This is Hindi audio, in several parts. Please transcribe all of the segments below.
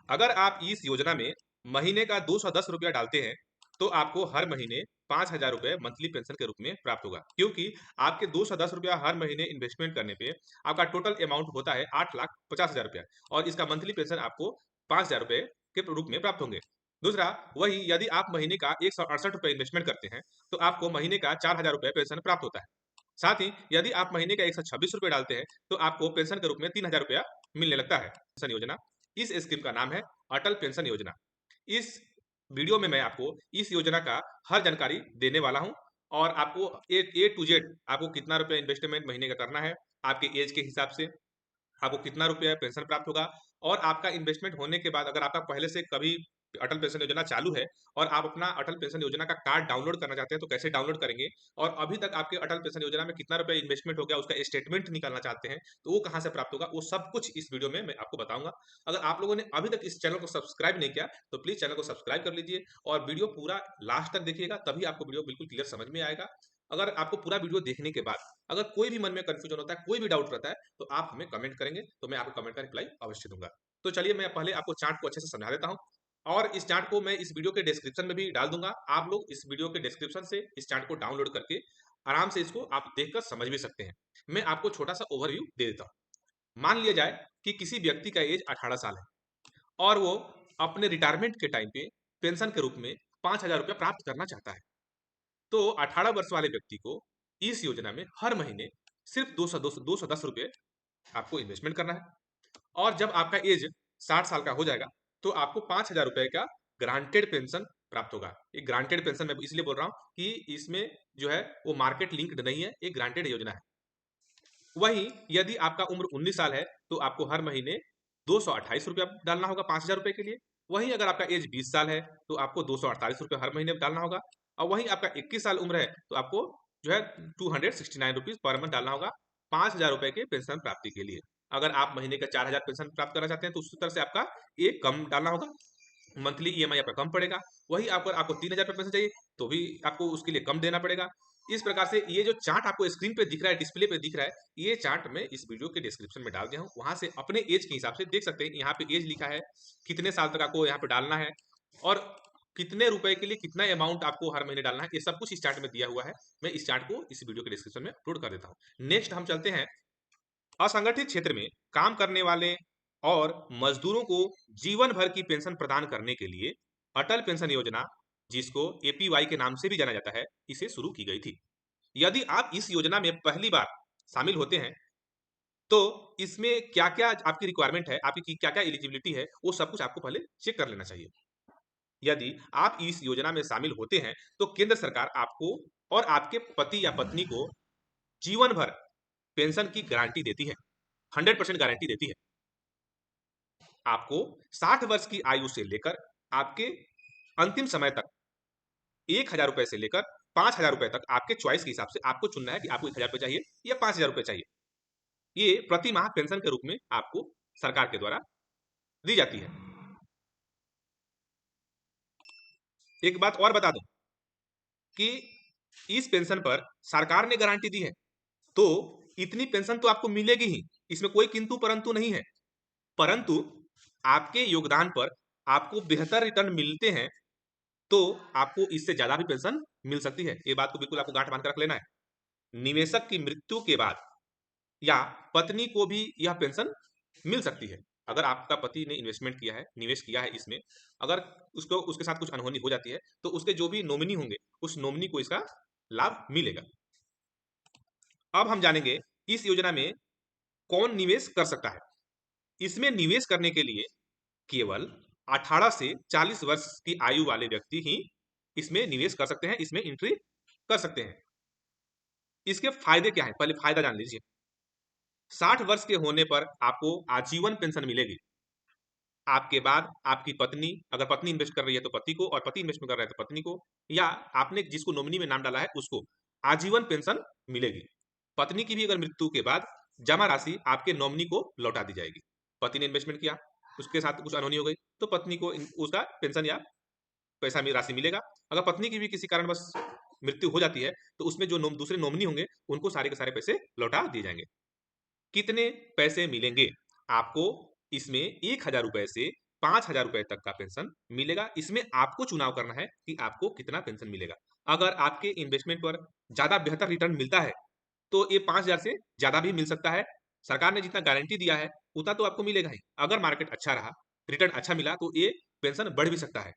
अगर आप इस योजना में महीने का 210 रुपया डालते हैं तो आपको हर महीने 5,000 रुपये मंथली पेंशन के रूप में प्राप्त होगा, क्योंकि आपके 210 रुपया हर महीने इन्वेस्टमेंट करने पे आपका टोटल अमाउंट होता है 8,50,000 रुपया और इसका मंथली पेंशन आपको 5,000 रुपये के रूप में प्राप्त होंगे। दूसरा, वही यदि आप महीने का 168 रुपये इन्वेस्टमेंट करते हैं तो आपको महीने का 4,000 रुपये पेंशन प्राप्त होता है। साथ ही यदि आप महीने का 126 रुपये डालते हैं तो आपको पेंशन के रूप में 3,000 रुपया मिलने लगता है। पेंशन योजना, इस स्कीम का नाम है अटल पेंशन योजना। इस वीडियो में मैं आपको इस योजना का हर जानकारी देने वाला हूं और आपको ए टू जेड आपको कितना रुपया इन्वेस्टमेंट महीने का करना है, आपके एज के हिसाब से आपको कितना रुपया पेंशन प्राप्त होगा और आपका इन्वेस्टमेंट होने के बाद अगर आपका पहले से कभी अटल पेंशन योजना चालू है और आप अपना अटल पेंशन योजना का कार्ड डाउनलोड करना चाहते हैं तो कैसे डाउनलोड करेंगे, और अभी तक आपके अटल पेंशन योजना में कितना रुपया इन्वेस्टमेंट हो गया उसका स्टेटमेंट निकालना चाहते हैं तो वो कहां से प्राप्त होगा, वो सब कुछ इस वीडियो में मैं आपको बताऊंगा। अगर आप लोगों ने अभी तक इस चैनल को सब्सक्राइब नहीं किया तो प्लीज चैनल को सब्सक्राइब कर लीजिए और वीडियो पूरा लास्ट तक देखिएगा, तभी आपको वीडियो बिल्कुल क्लियर समझ में आएगा। अगर आपको पूरा वीडियो देखने के बाद अगर कोई भी मन में कंफ्यूजन होता है, कोई भी डाउट रहता है तो आप हमें कमेंट करेंगे तो मैं आपको कमेंट का रिप्लाई अवश्य दूंगा। तो चलिए मैं पहले आपको चार्ट को अच्छे से समझा देता हूं और इस चार्ट को मैं इस वीडियो के डिस्क्रिप्शन में भी डाल दूंगा। आप लोग इस वीडियो के डिस्क्रिप्शन से इस चार्ट को डाउनलोड करके आराम से इसको आप देखकर समझ भी सकते हैं। मैं आपको छोटा सा ओवरव्यू दे देता हूँ। मान लिया जाए कि किसी व्यक्ति का एज 18 साल है और वो अपने रिटायरमेंट के टाइम पे पेंशन के रूप में 5,000 रुपया प्राप्त करना चाहता है। तो 18 वर्ष वाले व्यक्ति को इस योजना में हर महीने सिर्फ 210 रुपये आपको इन्वेस्टमेंट करना है और जब आपका एज 60 साल का हो जाएगा तो आपको 5,000 रुपये का ग्रांटेड पेंशन प्राप्त होगा। ये ग्रांटेड पेंशन मैं इसलिए बोल रहा हूँ कि इसमें जो है वो मार्केट लिंक्ड नहीं है, ये ग्रांटेड योजना है। वहीं यदि आपका उम्र 19 साल है तो आपको हर महीने 228 रुपया डालना होगा 5,000 रुपये के लिए। वहीं अगर आपका एज 20 साल है तो आपको 248 रुपये हर महीने डालना होगा और वहीं आपका 21 साल उम्र है तो आपको जो है 269 रुपीज पर मंथ डालना होगा 5,000 रुपये के पेंशन प्राप्ति के लिए। अगर आप महीने का 4,000 पेंशन प्राप्त करना चाहते हैं तो उसी तरह से आपका एक कम डालना होगा, मंथली ईएमआई आपका कम पड़ेगा। वही आपको आपको 3,000 रुपये पैसे चाहिए तो भी आपको उसके लिए कम देना पड़ेगा। इस प्रकार से ये जो चार्ट आपको स्क्रीन पे दिख रहा है, डिस्प्ले पे दिख रहा है, ये चार्ट मैं इस वीडियो के डिस्क्रिप्शन में डाल दिया हूँ, वहां से अपने एज के हिसाब से देख सकते हैं। यहाँ पे एज लिखा है, कितने साल तक आपको यहाँ पे डालना है और कितने रुपए के लिए कितना अमाउंट आपको हर महीने डालना है, ये सब कुछ इस चार्ट में दिया हुआ है। मैं इस चार्ट को इस वीडियो के डिस्क्रिप्शन में अपलोड कर देता हूँ। नेक्स्ट हम चलते हैं असंगठित क्षेत्र में काम करने वाले और मजदूरों को जीवन भर की पेंशन प्रदान करने के लिए अटल पेंशन योजना, जिसको एपीवाई के नाम से भी जाना जाता है, इसे शुरू की गई थी। यदि आप इस योजना में पहली बार शामिल होते हैं तो इसमें क्या क्या आपकी रिक्वायरमेंट है, आपकी क्या क्या एलिजिबिलिटी है, वो सब कुछ आपको पहले चेक कर लेना चाहिए। यदि आप इस योजना में शामिल होते हैं तो केंद्र सरकार आपको और आपके पति या पत्नी को जीवन भर पेंशन की गारंटी देती है, 100% गारंटी देती है। आपको 60 वर्ष की आयु से लेकर आपके अंतिम समय तक 1,000 रुपए से लेकर 5,000 रुपए तक आपके चॉइस के हिसाब से आपको चुनना है कि आपको 1,000 रुपए चाहिए या 5,000 रुपए चाहिए। ये प्रति माह पेंशन के रूप में आपको सरकार के द्वारा दी जाती है। एक बात और बता दूं कि इस पेंशन पर सरकार ने गारंटी दी है तो इतनी पेंशन तो आपको मिलेगी ही, इसमें कोई किंतु परंतु नहीं है। परंतु आपके योगदान पर आपको बेहतर रिटर्न मिलते हैं तो आपको इससे ज्यादा भी पेंशन मिल सकती है। ये बात को बिल्कुल आपको गांठ बांध कर रख लेना है। निवेशक की मृत्यु के बाद या पत्नी को भी यह पेंशन मिल सकती है। अगर आपका पति ने इन्वेस्टमेंट किया है, निवेश किया है इसमें, अगर उसको उसके साथ कुछ अनहोनी हो जाती है तो उसके जो भी नॉमिनी होंगे उस नॉमिनी को इसका लाभ मिलेगा। अब हम जानेंगे इस योजना में कौन निवेश कर सकता है। इसमें निवेश करने के लिए केवल 18 से 40 वर्ष की आयु वाले व्यक्ति ही इसमें निवेश कर सकते हैं, इसमें एंट्री कर सकते हैं। इसके फायदे क्या है, पहले फायदा जान लीजिए। 60 वर्ष के होने पर आपको आजीवन पेंशन मिलेगी। आपके बाद आपकी पत्नी, अगर पत्नी इन्वेस्ट कर रही है तो पति को, और पति इन्वेस्ट कर रहा है तो पत्नी को, या आपने जिसको नॉमिनी में नाम डाला है उसको आजीवन पेंशन मिलेगी। पत्नी की भी अगर मृत्यु के बाद जमा राशि आपके नॉमिनी को लौटा दी जाएगी। पति ने इन्वेस्टमेंट किया, उसके साथ कुछ अनहोनी हो गई तो पत्नी को उसका पेंशन या पैसा में राशि मिलेगा। अगर पत्नी की भी किसी कारणवश मृत्यु हो जाती है तो उसमें जो दूसरे नॉमिनी होंगे उनको सारे के सारे पैसे लौटा दिए जाएंगे। कितने पैसे मिलेंगे आपको? इसमें 1,000 रुपए से 5,000 रुपए तक का पेंशन मिलेगा। इसमें आपको चुनाव करना है कि आपको कितना पेंशन मिलेगा। अगर आपके इन्वेस्टमेंट पर ज़्यादा बेहतर रिटर्न मिलता है, तो ये 5,000 से ज़्यादा भी मिल सकता है। सरकार ने जितना गारंटी दिया है, उतना तो आपको मिलेगा ही। अगर मार्केट अच्छा रहा, रिटर्न अच्छा मिला, तो ये पेंशन बढ़ भी सकता है।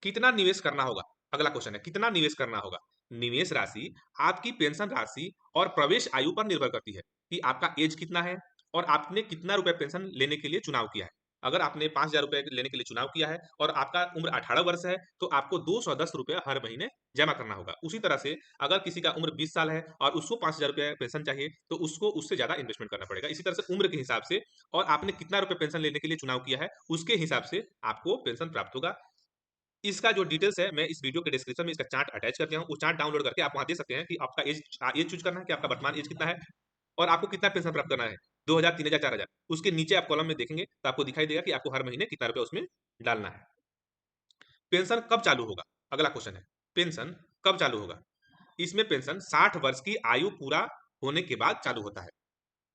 कितना निवेश करना होगा? अगला क्वेश्चन है, कितना निवेश करना होगा? निवेश राशि आपकी पेंशन राशि और प्रवेश आयु पर निर्भर करती है कि आपका एज कितना है और आपने कितना रुपए पेंशन लेने के लिए चुनाव किया है। अगर आपने 5,000 रुपए लेने के लिए चुनाव किया है और आपका उम्र 18 वर्ष है, तो आपको 210 रुपया हर महीने जमा करना होगा। उसी तरह से अगर किसी का उम्र 20 साल है और उसको 5,000 रुपया पेंशन चाहिए, तो उसको उससे ज़्यादा इन्वेस्टमेंट करना पड़ेगा। इसी तरह से उम्र के हिसाब से और आपने कितना रुपए पेंशन लेने के लिए चुनाव किया है, उसके हिसाब से आपको पेंशन प्राप्त होगा। इसका जो डिटेल्स है मैं इस वीडियो के डिस्क्रिप्शन में इसका चार्ट अटैच कर दिया हूँ। वो चार्ट डाउनलोड करके आप वहाँ देख सकते हैं कि आपका एज चूज़ करना है कि आपका वर्तमान एज कितना है और आपको कितना पेंशन प्राप्त करना है, 2,000, 3,000, 4,000। उसके नीचे आप कॉलम में देखेंगे तो आपको दिखाई देगा कि आपको हर महीने कितना रुपया उसमें डालना है। पेंशन कब चालू होगा? अगला क्वेश्चन है, पेंशन कब चालू होगा? इसमें पेंशन 60 वर्ष की आयु पूरा होने के बाद चालू होता है।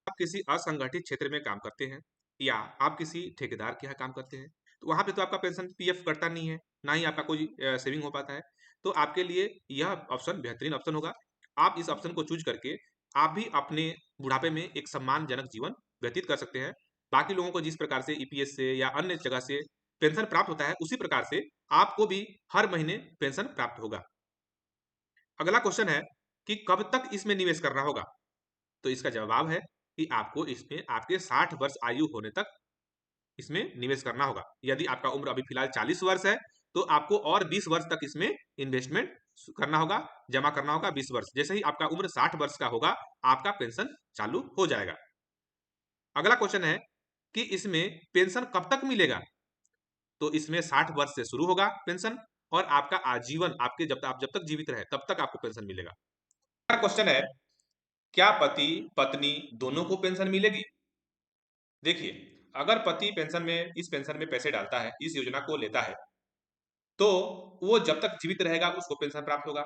आप किसी असंगठित क्षेत्र में काम करते हैं या आप किसी ठेकेदार के यहाँ काम करते हैं, तो वहाँ पे तो आपका पेंशन पीएफ कटता नहीं है, ना ही आपका कोई सेविंग हो पाता है। तो आपके लिए यह ऑप्शन बेहतरीन ऑप्शन होगा। आप इस ऑप्शन को चूज़ करके आप भी अपने बुढ़ापे में एक सम्मानजनक जीवन व्यतीत कर सकते हैं। बाकी लोगों को जिस प्रकार से ईपीएस से या अन्य जगह से पेंशन प्राप्त होता है, उसी प्रकार से आपको भी हर महीने पेंशन प्राप्त होगा। अगला क्वेश्चन है कि कब तक इसमें निवेश करना होगा? तो इसका जवाब है कि आपको इसमें आपके 60 वर्ष आयु होने तक इसमें निवेश करना होगा। यदि आपका उम्र अभी फिलहाल 40 वर्ष है, तो आपको और 20 वर्ष तक इसमें इन्वेस्टमेंट करना होगा, जमा करना होगा 20 वर्ष। जैसे ही आपका उम्र 60 वर्ष का होगा, आपका पेंशन चालू हो जाएगा। अगला क्वेश्चन है कि इसमें पेंशन कब तक मिलेगा? तो इसमें 60 वर्ष से शुरू होगा पेंशन और आपका आजीवन आपके आप जब तक जीवित रहे तब तक आपको पेंशन मिलेगा। अगला क्वेश्चन है, क्या पति पत्नी दोनों को पेंशन मिलेगी? देखिए, अगर पति पेंशन में इस पेंशन में पैसे डालता है, इस योजना को लेता है, तो वो जब तक जीवित रहेगा उसको पेंशन प्राप्त होगा।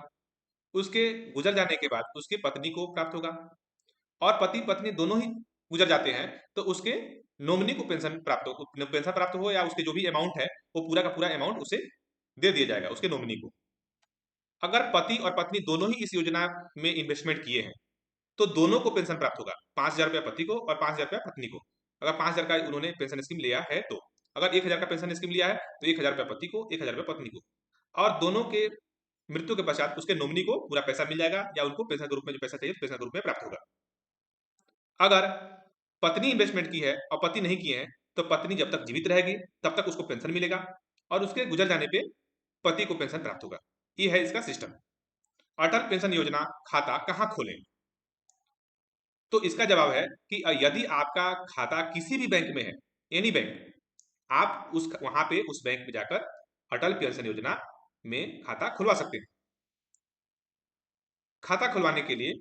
उसके गुजर जाने के बाद उसकी पत्नी को प्राप्त होगा और पति पत्नी दोनों ही गुजर जाते हैं, तो उसके नॉमिनी को पेंशन प्राप्त हो या उसके जो भी अमाउंट है, वो पूरा का पूरा अमाउंट उसे दे दिया जाएगा उसके नॉमिनी को। अगर पति और पत्नी दोनों ही इस योजना में इन्वेस्टमेंट किए हैं, तो दोनों को पेंशन प्राप्त होगा। 5,000 रुपया पति को और 5,000 रुपया पत्नी को। अगर 5,000 का उन्होंने पेंशन स्कीम लिया है तो। अगर 1,000 का पेंशन स्कीम लिया है, तो 1,000 रुपया पति को, 1,000 रुपया पत्नी को। और दोनों के मृत्यु के पश्चात उसके नॉमिनी को पूरा पैसा मिल जाएगा या उनको पेंशन के रूप में जो पैसा चाहिए, पेंशन के रूप में प्राप्त होगा। अगर पत्नी इन्वेस्टमेंट की है और पति नहीं किए हैं, तो पत्नी जब तक जीवित रहेगी, तब तक उसको पेंशन मिलेगा और उसके गुजर जाने पे पति को पेंशन प्राप्त होगा। ये है इसका सिस्टम। अटल पेंशन योजना खाता कहाँ खोलें? तो इसका जवाब है कि यदि आपका खाता किसी भी बैंक में है, एनी बैंक, आप उस वहां पे उस बैंक में जाकर अटल पेंशन योजना में खाता खुलवा सकते हैं। खाता खुलवाने के लिए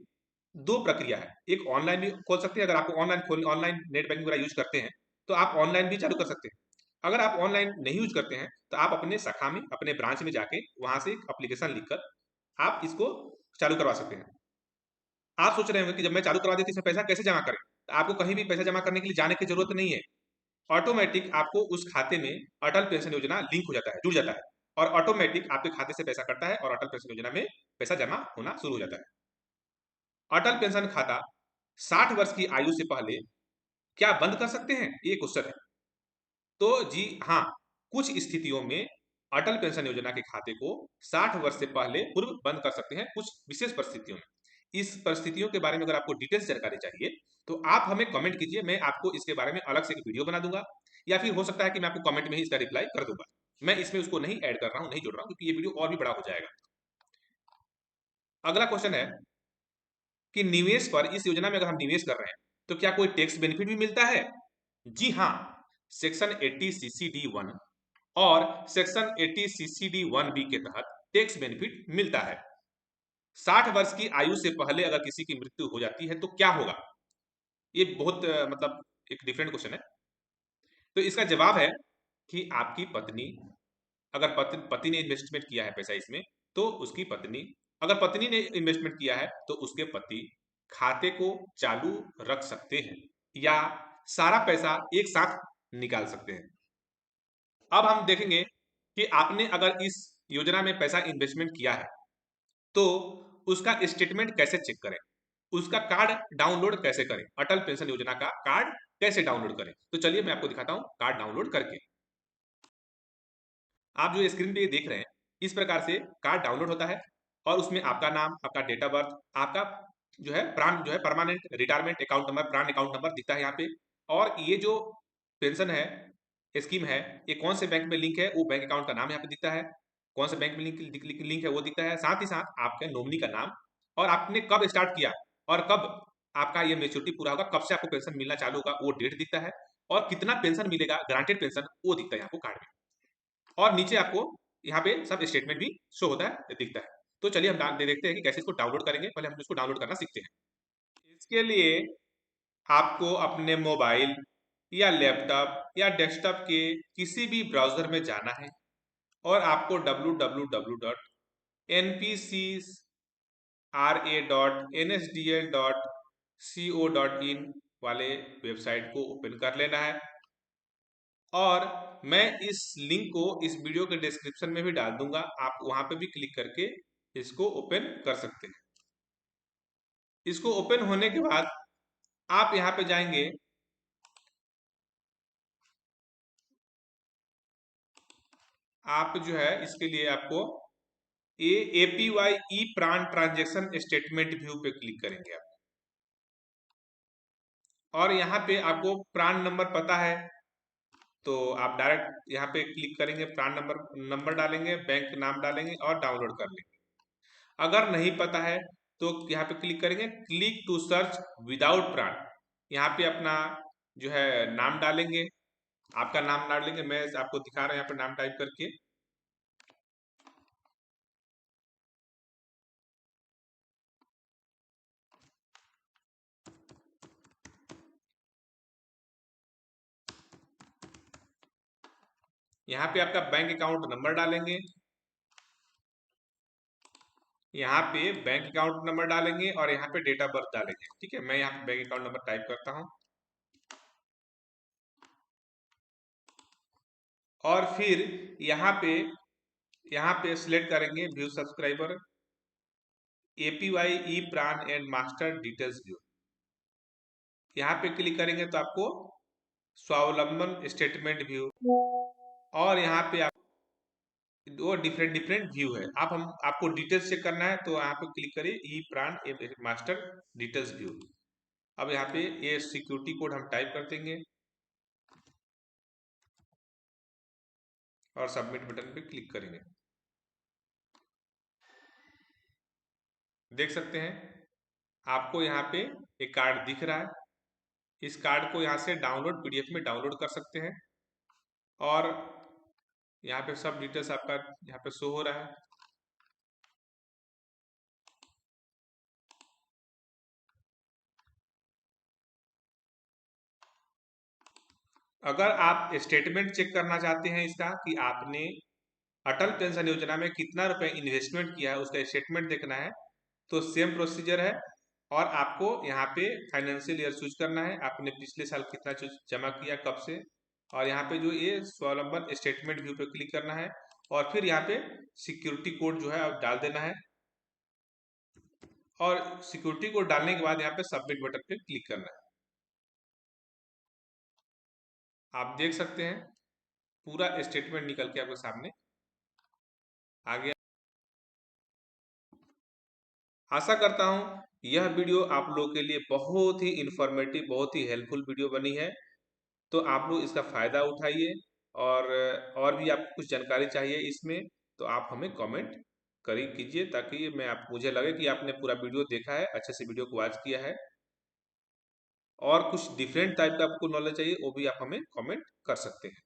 दो प्रक्रिया है। एक ऑनलाइन भी खोल सकते हैं। अगर आपको ऑनलाइन नेट बैंकिंग वगैरह यूज करते हैं, तो आप ऑनलाइन भी चालू कर सकते हैं। अगर आप ऑनलाइन नहीं यूज करते हैं, तो आप अपने शाखा में, अपने ब्रांच में जाके वहां से एक एप्लीकेशन लिखकर आप इसको चालू करवा सकते हैं। आप सोच रहे होंगे कि जब मैं चालू करवा देती इसमें पैसा कैसे जमा करें? तो आपको कहीं भी पैसा जमा करने के लिए जाने की जरूरत नहीं है। ऑटोमेटिक आपको उस खाते में अटल पेंशन योजना लिंक हो जाता है, जुड़ जाता है और ऑटोमेटिक आपके खाते से पैसा कटता है और अटल पेंशन योजना में पैसा जमा होना शुरू हो जाता है। अटल पेंशन खाता 60 वर्ष की आयु से पहले क्या बंद कर सकते हैं? ये क्वेश्चन है। तो जी हाँ, कुछ स्थितियों में अटल पेंशन योजना के खाते को 60 वर्ष से पहले पूर्व बंद कर सकते हैं, कुछ विशेष परिस्थितियों में। इस परिस्थितियों के बारे में अगर आपको डिटेल्स जानकारी चाहिए, तो आप हमें कमेंट कीजिए, मैं आपको इसके बारे में अलग से एक वीडियो बना दूंगा या फिर हो सकता है कि मैं आपको कमेंट में ही इसका रिप्लाई कर दूंगा। मैं इसमें उसको नहीं ऐड कर रहा हूँ, नहीं जोड़ रहा हूँ, क्योंकि ये वीडियो और भी बड़ा हो जाएगा। अगला क्वेश्चन है कि निवेश पर, इस योजना में अगर हम निवेश कर रहे हैं, तो क्या कोई टैक्स बेनिफिट भी मिलता है? जी हाँ, सेक्शन 80 सीसीडी 1 और सेक्शन 80 सीसीडी 1 बी के तहत टैक्स बेनिफिट मिलता है। 60 वर्ष की आयु से पहले अगर किसी की मृत्यु हो जाती है तो क्या होगा? ये बहुत मतलब एक डिफरेंट क्वेश्चन है। तो इसका जवाब है कि आपकी पत्नी, अगर पति ने इन्वेस्टमेंट किया है पैसा इसमें, तो उसकी पत्नी, अगर पत्नी ने इन्वेस्टमेंट किया है तो उसके पति खाते को चालू रख सकते हैं या सारा पैसा एक साथ निकाल सकते हैं। अब हम देखेंगे कि आपने अगर इस योजना में पैसा इन्वेस्टमेंट किया है तो उसका स्टेटमेंट कैसे चेक करें, उसका कार्ड डाउनलोड कैसे करें, अटल पेंशन योजना का कार्ड कैसे डाउनलोड करें। तो चलिए मैं आपको दिखाता हूं कार्ड डाउनलोड करके। आप जो स्क्रीन पे ये देख रहे हैं, इस प्रकार से कार्ड डाउनलोड होता है और उसमें आपका नाम, आपका डेट ऑफ बर्थ, आपका जो है प्राण जो है परमानेंट रिटायरमेंट अकाउंट नंबर, प्राण अकाउंट नंबर दिखता है यहाँ पे। और ये जो पेंशन है, स्कीम है, ये कौन से बैंक में लिंक है वो बैंक अकाउंट का नाम यहाँ पे दिखता है, कौन से बैंक में लिंक है वो दिखता है, साथ ही साथ आपके नॉमिनी का नाम और आपने कब स्टार्ट किया और कब आपका ये मेच्योरिटी पूरा होगा, कब से आपको पेंशन मिलना चालू होगा वो डेट दिखता है और कितना पेंशन मिलेगा ग्रांटेड पेंशन वो दिखता है आपको कार्ड में। और नीचे आपको यहाँ पे सब स्टेटमेंट भी शो होता है, दिखता है। तो चलिए हम देखते हैं कि कैसे इसको डाउनलोड करेंगे। पहले हम इसको डाउनलोड करना सीखते हैं। इसके लिए आपको अपने मोबाइल या लैपटॉप या डेस्कटॉप के किसी भी ब्राउजर में जाना है और आपको www.npcra.nsdl.co.in वाले वेबसाइट को ओपन कर लेना है। और मैं इस लिंक को इस वीडियो के डिस्क्रिप्शन में भी डाल दूंगा, आप वहां पे भी क्लिक करके इसको ओपन कर सकते हैं। इसको ओपन होने के बाद आप यहाँ पे जाएंगे, आप जो है इसके लिए आपको APY ई प्राण ट्रांजेक्शन स्टेटमेंट व्यू पे क्लिक करेंगे आप। और यहाँ पे आपको प्राण नंबर पता है तो आप डायरेक्ट यहाँ पे क्लिक करेंगे, प्राण नंबर डालेंगे, बैंक नाम डालेंगे और डाउनलोड कर लेंगे। अगर नहीं पता है तो यहाँ पे क्लिक करेंगे, क्लिक टू सर्च विदाउट प्राण। यहाँ पे अपना जो है नाम डालेंगे, आपका नाम डालेंगे, मैं आपको दिखा रहा हूँ यहाँ पे नाम टाइप करके। यहाँ पे आपका बैंक अकाउंट नंबर डालेंगे, यहाँ पे बैंक अकाउंट नंबर डालेंगे और यहाँ पे डेट ऑफ बर्थ डालेंगे। ठीक है, मैं यहाँ पे बैंक अकाउंट नंबर टाइप करता हूँ और फिर यहाँ पे सिलेक्ट करेंगे व्यू सब्सक्राइबर APY ई प्राण एंड मास्टर डिटेल्स व्यू। यहाँ पे क्लिक करेंगे तो आपको स्वावलंबन स्टेटमेंट व्यू और यहाँ पे आप वो डिफरेंट डिफरेंट व्यू है। आप हम आपको डिटेल्स चेक करना है तो यहाँ पे क्लिक करिए ई प्राण मास्टर डिटेल्स व्यू। अब यहाँ पे ये सिक्योरिटी कोड हम टाइप कर देंगे और सबमिट बटन पे क्लिक करेंगे। देख सकते हैं आपको यहाँ पे एक कार्ड दिख रहा है, इस कार्ड को यहाँ से डाउनलोड PDF में डाउनलोड कर सकते हैं और यहाँ पे सब डिटेल्स आपका यहाँ पे शो हो रहा है। अगर आप स्टेटमेंट चेक करना चाहते हैं इसका कि आपने अटल पेंशन योजना में कितना रुपए इन्वेस्टमेंट किया है, उसका स्टेटमेंट देखना है तो सेम प्रोसीजर है। और आपको यहाँ पे फाइनेंशियल ईयर चूज करना है, आपने पिछले साल कितना जमा किया कब से, और यहाँ पे जो ये स्वावलंबन स्टेटमेंट व्यू पे क्लिक करना है और फिर यहाँ पे सिक्योरिटी कोड जो है आप डाल देना है और सिक्योरिटी कोड डालने के बाद यहाँ पे सबमिट बटन पे क्लिक करना है। आप देख सकते हैं पूरा स्टेटमेंट निकल के आपके सामने आ गया। आशा करता हूँ यह वीडियो आप लोगों के लिए बहुत ही इंफॉर्मेटिव, बहुत ही हेल्पफुल वीडियो बनी है। तो आप लोग इसका फ़ायदा उठाइए और भी आपको कुछ जानकारी चाहिए इसमें तो आप हमें कमेंट कीजिए ताकि मैं आप मुझे लगे कि आपने पूरा वीडियो देखा है, अच्छे से वीडियो को वॉच किया है। और कुछ डिफरेंट टाइप का आपको नॉलेज चाहिए वो भी आप हमें कमेंट कर सकते हैं।